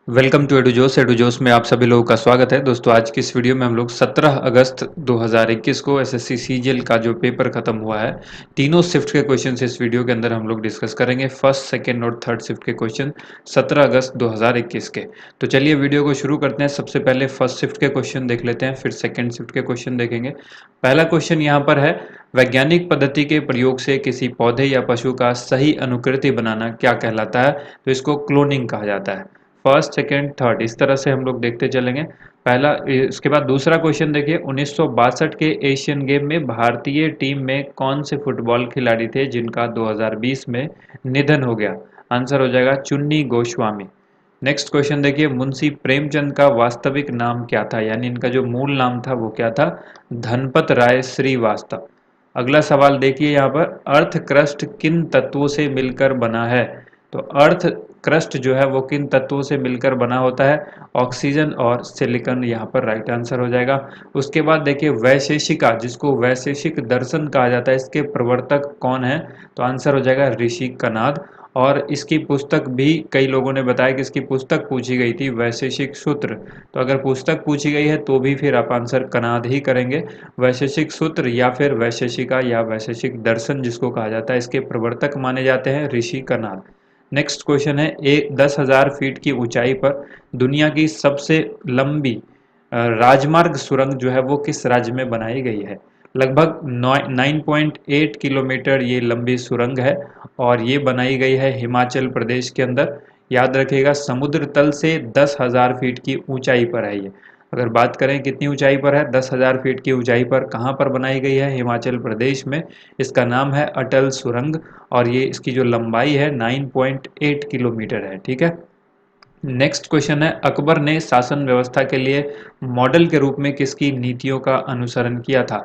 Welcome to एडुजोस में आप सभी लोगों का स्वागत है। दोस्तों, आज की इस वीडियो में हम लोग 17 अगस्त 2021 को एसएससी सीजीएल का जो पेपर खत्म हुआ है, तीनों शिफ्ट के क्वेश्चन इस वीडियो के अंदर हम लोग डिस्कस करेंगे। फर्स्ट, सेकंड और थर्ड शिफ्ट के क्वेश्चन 17 अगस्त 2021 के। तो चलिए वीडियो को शुरू करते हैं। सबसे पहले फर्स्ट शिफ्ट के क्वेश्चन देख लेते हैं, फिर सेकेंड शिफ्ट के क्वेश्चन देखेंगे। पहला क्वेश्चन यहाँ पर है, वैज्ञानिक पद्धति के प्रयोग से किसी पौधे या पशु का सही अनुकृति बनाना क्या कहलाता है? तो इसको क्लोनिंग कहा जाता है। फर्स्ट, सेकेंड, थर्ड, इस तरह से हम लोग देखते चलेंगे। पहला, इसके बाद दूसरा क्वेश्चन देखिए, 1962 के एशियन गेम में भारतीय टीम में कौन से फुटबॉल खिलाड़ी थे जिनका 2020 में निधन हो गया? आंसर हो जाएगा चुन्नी गोस्वामी। नेक्स्ट क्वेश्चन देखिए, मुंशी प्रेमचंद का वास्तविक नाम क्या था, यानी इनका जो मूल नाम था वो क्या था? धनपत राय श्रीवास्तव। अगला सवाल देखिए यहाँ पर, अर्थ क्रस्ट किन तत्वों से मिलकर बना है? तो अर्थ क्रस्ट जो है वो किन तत्वों से मिलकर बना होता है? ऑक्सीजन और सिलिकॉन यहाँ पर राइट आंसर हो जाएगा। उसके बाद देखिए, वैशेषिका, जिसको वैशेषिक दर्शन कहा जाता है, इसके प्रवर्तक कौन है? तो आंसर हो जाएगा ऋषि कनाद। और इसकी पुस्तक भी कई लोगों ने बताया कि इसकी पुस्तक पूछी गई थी, वैशेषिक सूत्र। तो अगर पुस्तक पूछी गई है तो भी फिर आप आंसर कनाद ही करेंगे। वैशेषिक सूत्र या फिर वैशेषिका या वैशेषिक दर्शन जिसको कहा जाता है, इसके प्रवर्तक माने जाते हैं ऋषि कनाद। नेक्स्ट क्वेश्चन है, 10,000 फीट की ऊंचाई पर दुनिया की सबसे लंबी राजमार्ग सुरंग जो है वो किस राज्य में बनाई गई है? लगभग 9.8 किलोमीटर ये लंबी सुरंग है और ये बनाई गई है हिमाचल प्रदेश के अंदर। याद रखिएगा, समुद्र तल से 10,000 फीट की ऊंचाई पर है ये। अगर बात करें कितनी ऊंचाई पर है, 10,000 फीट की ऊंचाई पर, कहाँ पर बनाई गई है? हिमाचल प्रदेश में। इसका नाम है अटल सुरंग और ये इसकी जो लंबाई है 9.8 किलोमीटर है। ठीक है। नेक्स्ट क्वेश्चन है, अकबर ने शासन व्यवस्था के लिए मॉडल के रूप में किसकी नीतियों का अनुसरण किया था?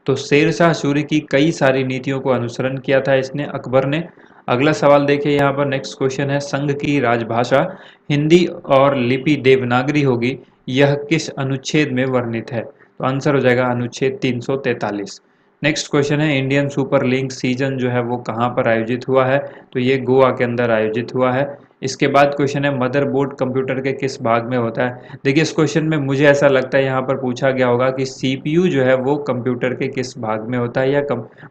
तो शेरशाह सूरी की कई सारी नीतियों को अनुसरण किया था इसने, अकबर ने। अगला सवाल देखिए यहाँ पर, नेक्स्ट क्वेश्चन है, संघ की राजभाषा हिंदी और लिपि देवनागरी होगी, यह किस अनुच्छेद में वर्णित है? तो आंसर हो जाएगा अनुच्छेद 343। नेक्स्ट क्वेश्चन है, इंडियन सुपर लीग सीजन जो है वो कहाँ पर आयोजित हुआ है? तो ये गोवा के अंदर आयोजित हुआ है। इसके बाद क्वेश्चन है, मदरबोर्ड कंप्यूटर के किस भाग में होता है? देखिए, इस क्वेश्चन में मुझे ऐसा लगता है यहाँ पर पूछा गया होगा कि सीपीयू जो है वो कंप्यूटर के किस भाग में होता है या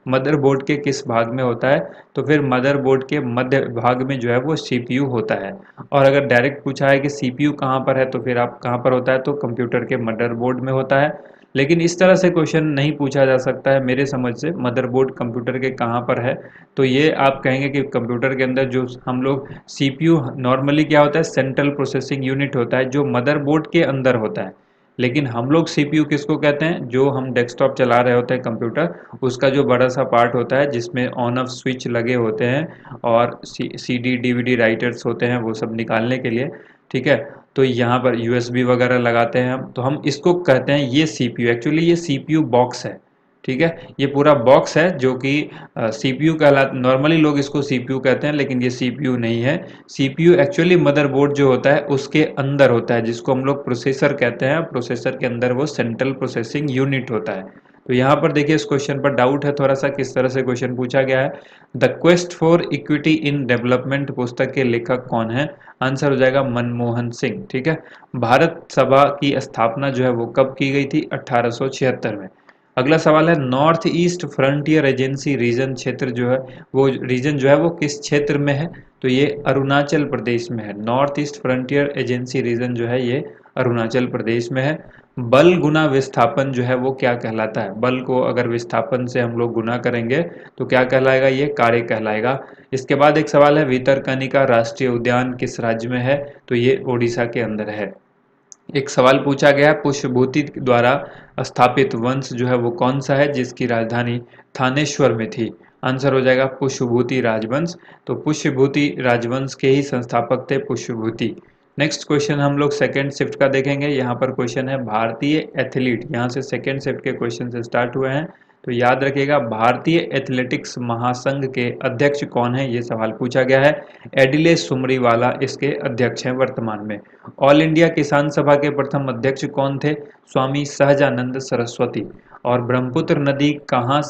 मदरबोर्ड के किस भाग में होता है? तो फिर मदरबोर्ड के मध्य भाग में जो है वो सीपीयू होता है। और अगर डायरेक्ट पूछा है कि सीपीयू कहाँ पर है तो फिर आप कहाँ पर होता है, तो कंप्यूटर के मदरबोर्ड में होता है। लेकिन इस तरह से क्वेश्चन नहीं पूछा जा सकता है मेरे समझ से, मदरबोर्ड कंप्यूटर के कहाँ पर है। तो ये आप कहेंगे कि कंप्यूटर के अंदर जो हम लोग सीपीयू, नॉर्मली क्या होता है, सेंट्रल प्रोसेसिंग यूनिट होता है जो मदरबोर्ड के अंदर होता है। लेकिन हम लोग सीपीयू किसको कहते हैं? जो हम डेस्कटॉप चला रहे होते हैं कंप्यूटर, उसका जो बड़ा सा पार्ट होता है जिसमें ऑन ऑफ स्विच लगे होते हैं और सीडी डीवीडी राइटर्स होते हैं वो सब निकालने के लिए। ठीक है। तो यहाँ पर यूएसबी वगैरह लगाते हैं हम, तो हम इसको कहते हैं ये सीपीयू। एक्चुअली ये सीपीयू बॉक्स है। ठीक है। ये पूरा बॉक्स है जो कि सीपीयू कहला, नॉर्मली लोग इसको सीपीयू कहते हैं लेकिन ये सीपीयू नहीं है। सीपीयू एक्चुअली मदरबोर्ड जो होता है उसके अंदर होता है, जिसको हम लोग प्रोसेसर कहते हैं। प्रोसेसर के अंदर वो सेंट्रल प्रोसेसिंग यूनिट होता है। तो यहाँ पर देखिए, इस क्वेश्चन पर डाउट है थोड़ा सा, किस तरह से क्वेश्चन पूछा गया है। The quest for equity in development पुस्तक के लेखक कौन है? आंसर हो जाएगा मनमोहन सिंह। ठीक है। भारत सभा की स्थापना जो है वो कब की गई थी? 1876 में। अगला सवाल है, north east frontier agency region क्षेत्र जो है, वो रीजन जो है वो किस क्षेत्र में है? तो ये अरुणाचल प्रदेश में है। North east frontier agency region जो है ये अरुणाचल प्रदेश में है। बल गुना विस्थापन जो है वो क्या कहलाता है? बल को अगर विस्थापन से हम लोग गुना करेंगे तो क्या कहलाएगा? ये कार्य कहलाएगा। इसके बाद एक सवाल है, भितरकनिका राष्ट्रीय उद्यान किस राज्य में है? तो ये ओडिशा के अंदर है। एक सवाल पूछा गया है, पुष्यभूति द्वारा स्थापित वंश जो है वो कौन सा है जिसकी राजधानी थानेश्वर में थी? आंसर हो जाएगा पुष्यभूति राजवंश। तो पुष्यभूति राजवंश के ही संस्थापक थे पुष्यभूति। नेक्स्ट क्वेश्चन हम लोग सेकेंड शिफ्ट का देखेंगे। यहाँ पर क्वेश्चन है, भारतीय एथलीट, यहाँ से सेकेंड शिफ्ट के क्वेश्चन से स्टार्ट हुए हैं। तो याद रखिएगा, भारतीय एथलेटिक्स महासंघ के अध्यक्ष कौन है, ये सवाल पूछा गया है। एडिले सुमरीवाला इसके अध्यक्ष हैं वर्तमान में। ऑल इंडिया किसान सभा के प्रथम अध्यक्ष कौन थे? स्वामी सहजानंद सरस्वती। और ब्रह्मपुत्र नदी कहाँ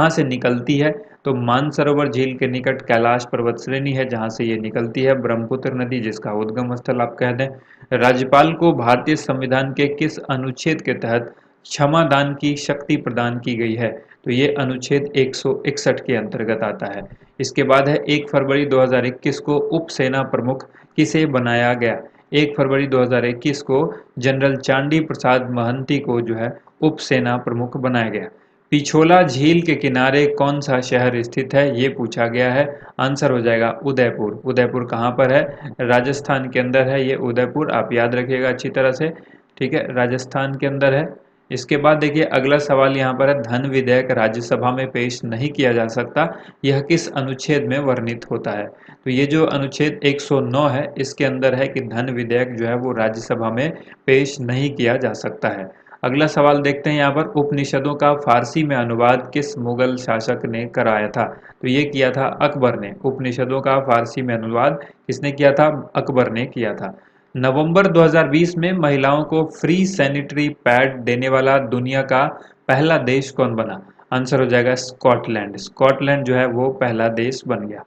से निकलती है? तो मानसरोवर झील के निकट कैलाश पर्वत श्रेणी है जहां से ये निकलती है ब्रह्मपुत्र नदी, जिसका उद्गम स्थल आप कह दें। राज्यपाल को भारतीय संविधान के किस अनुच्छेद के तहत क्षमा दान की शक्ति प्रदान की गई है? तो ये अनुच्छेद 161 के अंतर्गत आता है। इसके बाद है 1 फरवरी 2021 को उप सेना प्रमुख किसे बनाया गया? 1 फरवरी 2021 को जनरल चांडी प्रसाद महंती को जो है उप सेना प्रमुख बनाया गया। पिछोला झील के किनारे कौन सा शहर स्थित है, ये पूछा गया है। आंसर हो जाएगा उदयपुर। उदयपुर कहाँ पर है? राजस्थान के अंदर है ये उदयपुर, आप याद रखिएगा अच्छी तरह से। ठीक है, राजस्थान के अंदर है। इसके बाद देखिए अगला सवाल यहाँ पर है, धन विधेयक राज्यसभा में पेश नहीं किया जा सकता, यह किस अनुच्छेद में वर्णित होता है? तो ये जो अनुच्छेद 109 है इसके अंदर है कि धन विधेयक जो है वो राज्यसभा में पेश नहीं किया जा सकता है। अगला सवाल देखते हैं यहाँ पर, उपनिषदों का फारसी में अनुवाद किस मुगल शासक ने कराया था? तो ये किया था अकबर ने। उपनिषदों का फारसी में अनुवाद किसने किया था? अकबर ने किया था। नवंबर 2020 में महिलाओं को फ्री सैनिटरी पैड देने वाला दुनिया का पहला देश कौन बना? आंसर हो जाएगा स्कॉटलैंड। स्कॉटलैंड जो है वो पहला देश बन गया।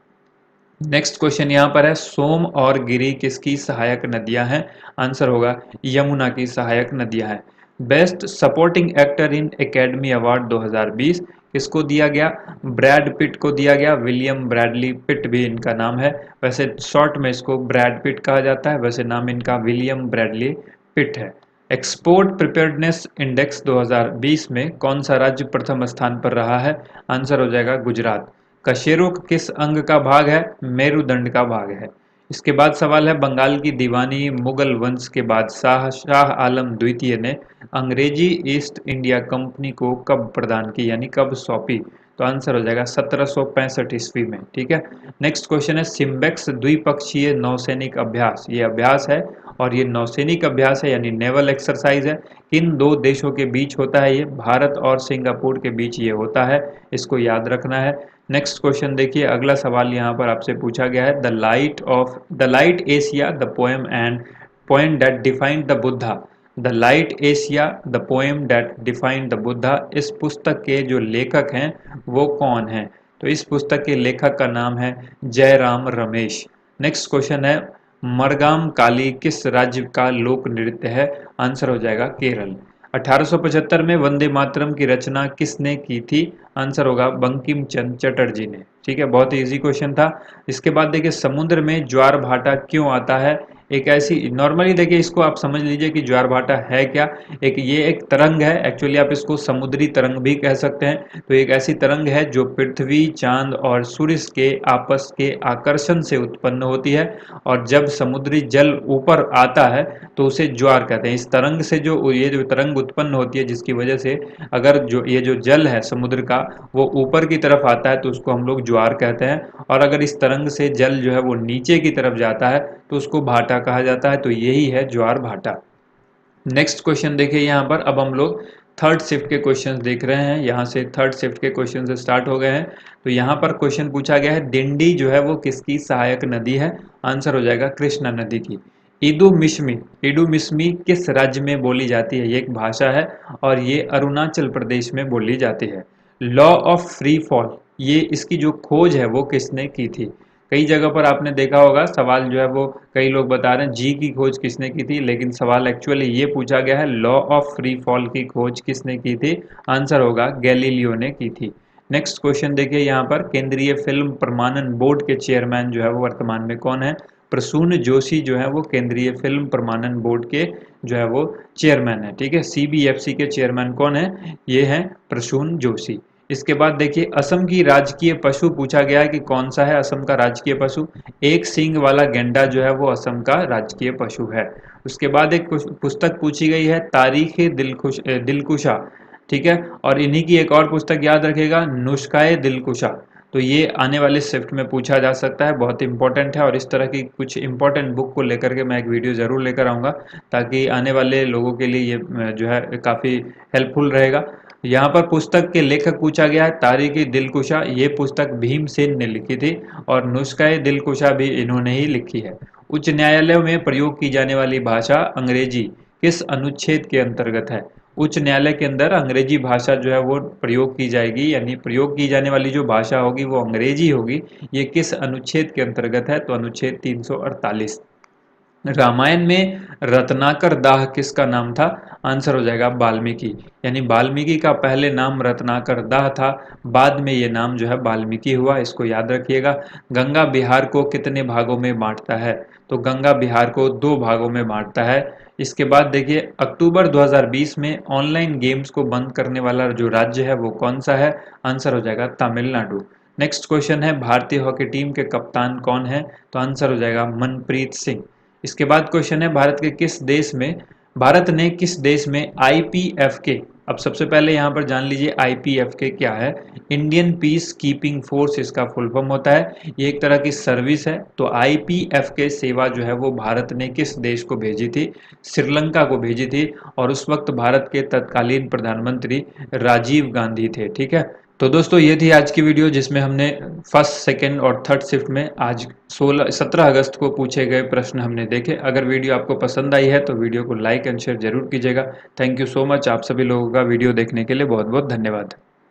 नेक्स्ट क्वेश्चन यहाँ पर है, सोम और गिरी किसकी सहायक नदियां हैं? आंसर होगा यमुना की सहायक नदियां हैं। Best supporting actor in academy award 2020 किसको दिया गया? ब्रैड पिट को दिया गया। विलियम ब्रैडली पिट भी इनका नाम है। वैसे शॉर्ट में इसको ब्रैड पिट कहा जाता है, वैसे नाम इनका विलियम ब्रैडली पिट है। एक्सपोर्ट प्रिपेयर्डनेस इंडेक्स 2020 में कौन सा राज्य प्रथम स्थान पर रहा है? आंसर हो जाएगा गुजरात। कशेरुक किस अंग का भाग है? मेरुदंड का भाग है। इसके बाद सवाल है, बंगाल की दीवानी मुगल वंश के बादशाह शाह आलम द्वितीय ने अंग्रेजी ईस्ट इंडिया कंपनी को कब प्रदान की, यानी कब सौंपी? तो आंसर हो जाएगा 1765 ईस्वी में। ठीक है, नेक्स्ट क्वेश्चन है, सिम्बेक्स द्विपक्षीय नौसैनिक अभ्यास, ये अभ्यास है और ये नौसैनिक अभ्यास है यानी नेवल एक्सरसाइज है। किन दो देशों के बीच होता है ये? भारत और सिंगापुर के बीच ये होता है, इसको याद रखना है। नेक्स्ट क्वेश्चन देखिए, अगला सवाल यहाँ पर आपसे पूछा गया है, the light Asia the poem and poem that defined the Buddha. The light Asia the poem that defined the Buddha, इस पुस्तक के जो लेखक हैं वो कौन हैं? तो इस पुस्तक के लेखक का नाम है जयराम रमेश। नेक्स्ट क्वेश्चन है, मरगाम काली किस राज्य का लोक नृत्य है? आंसर हो जाएगा केरल। 1875 में वंदे मातरम की रचना किसने की थी? आंसर होगा बंकिम चंद्र चटर्जी ने। ठीक है, बहुत ही इजी क्वेश्चन था। इसके बाद देखिए, समुद्र में ज्वार भाटा क्यों आता है? एक ऐसी, नॉर्मली देखिए इसको आप समझ लीजिए कि ज्वार भाटा है क्या। ये एक तरंग है, एक्चुअली आप इसको समुद्री तरंग भी कह सकते हैं। तो एक ऐसी तरंग है जो पृथ्वी, चांद और सूर्य के आपस के आकर्षण से उत्पन्न होती है, और जब समुद्री जल ऊपर आता है तो उसे ज्वार कहते हैं। इस तरंग से जो ये जो तरंग उत्पन्न होती है, जिसकी वजह से अगर जो ये जो जल है समुद्र का वो ऊपर की तरफ आता है तो उसको हम लोग ज्वार कहते हैं, और अगर इस तरंग से जल जो है वो नीचे की तरफ जाता है तो उसको भाटा कहा जाता है। तो यही है ज्वार भाटा। नेक्स्ट क्वेश्चन देखिए, यहाँ पर अब हम लोग थर्ड शिफ्ट के क्वेश्चंस देख रहे हैं। यहाँ से थर्ड शिफ्ट के क्वेश्चन से स्टार्ट हो गए हैं। तो यहाँ पर क्वेश्चन पूछा गया है, दिंडी जो है वो किसकी सहायक नदी है? आंसर हो जाएगा कृष्णा नदी की। इडुमिश्मी किस राज्य में बोली जाती है? ये एक भाषा है और ये अरुणाचल प्रदेश में बोली जाती है। लॉ ऑफ फ्री फॉल, ये इसकी जो खोज है वो किसने की थी? कई जगह पर आपने देखा होगा सवाल जो है वो कई लोग बता रहे हैं जी की खोज किसने की थी, लेकिन सवाल एक्चुअली ये पूछा गया है लॉ ऑफ फ्री फॉल की खोज किसने की थी? आंसर होगा गैलीलियो ने की थी। नेक्स्ट क्वेश्चन देखिए, यहाँ पर केंद्रीय फिल्म प्रमाणन बोर्ड के चेयरमैन जो है वो वर्तमान में कौन है? प्रसून जोशी जो है वो केंद्रीय फिल्म प्रमाणन बोर्ड के जो है वो चेयरमैन है। ठीक है, सीबीएफसी के चेयरमैन कौन है? ये है प्रसून जोशी। इसके बाद देखिए, असम की राजकीय पशु पूछा गया है कि कौन सा है असम का राजकीय पशु? एक सींग वाला गेंडा जो है वो असम का राजकीय पशु है। उसके बाद एक पुस्तक पूछी गई है, तारीख दिलकुशा। ठीक है, और इन्हीं की एक और पुस्तक याद रखेगा, नुस्खाए दिलकुशा। तो ये आने वाले शिफ्ट में पूछा जा सकता है, बहुत इंपॉर्टेंट है, और इस तरह की कुछ इंपॉर्टेंट बुक को लेकर के मैं एक वीडियो ज़रूर लेकर आऊँगा, ताकि आने वाले लोगों के लिए ये जो है काफ़ी हेल्पफुल रहेगा। यहाँ पर पुस्तक के लेखक पूछा गया है, तारीख दिलकुशा, ये पुस्तक भीमसेन ने लिखी थी, और नुस्खाए दिलकुशा भी इन्होंने ही लिखी है। उच्च न्यायालयों में प्रयोग की जाने वाली भाषा अंग्रेजी किस अनुच्छेद के अंतर्गत है? उच्च न्यायालय के अंदर अंग्रेजी भाषा जो है वो प्रयोग की जाएगी, यानी प्रयोग की जाने वाली जो भाषा होगी वो अंग्रेजी होगी। ये किस अनुच्छेद के अंतर्गत है? तो अनुच्छेद 348। रामायण में रत्नाकर दाह किसका नाम था? आंसर हो जाएगा वाल्मीकि। यानी वाल्मीकि का पहले नाम रत्नाकर दाह था, बाद में ये नाम जो है वाल्मीकि हुआ, इसको याद रखिएगा। गंगा बिहार को कितने भागों में बांटता है? तो गंगा बिहार को 2 भागों में बांटता है। इसके बाद देखिए, अक्टूबर 2020 में ऑनलाइन गेम्स को बंद करने वाला जो राज्य है वो कौन सा है? आंसर हो जाएगा तमिलनाडु। नेक्स्ट क्वेश्चन है, भारतीय हॉकी टीम के कप्तान कौन है? तो आंसर हो जाएगा मनप्रीत सिंह। इसके बाद क्वेश्चन है, भारत ने किस देश में आईपीएफ के, अब सबसे पहले यहाँ पर जान लीजिए आईपीएफ के क्या है। इंडियन पीस कीपिंग फोर्स इसका फुल फॉर्म होता है। ये एक तरह की सर्विस है। तो आईपीएफ के सेवा जो है वो भारत ने किस देश को भेजी थी? श्रीलंका को भेजी थी। और उस वक्त भारत के तत्कालीन प्रधानमंत्री राजीव गांधी थे। ठीक है। तो दोस्तों ये थी आज की वीडियो, जिसमें हमने फर्स्ट, सेकंड और थर्ड शिफ्ट में आज 17 अगस्त को पूछे गए प्रश्न हमने देखे। अगर वीडियो आपको पसंद आई है तो वीडियो को लाइक एंड शेयर जरूर कीजिएगा। Thank you so much. आप सभी लोगों का वीडियो देखने के लिए बहुत बहुत धन्यवाद।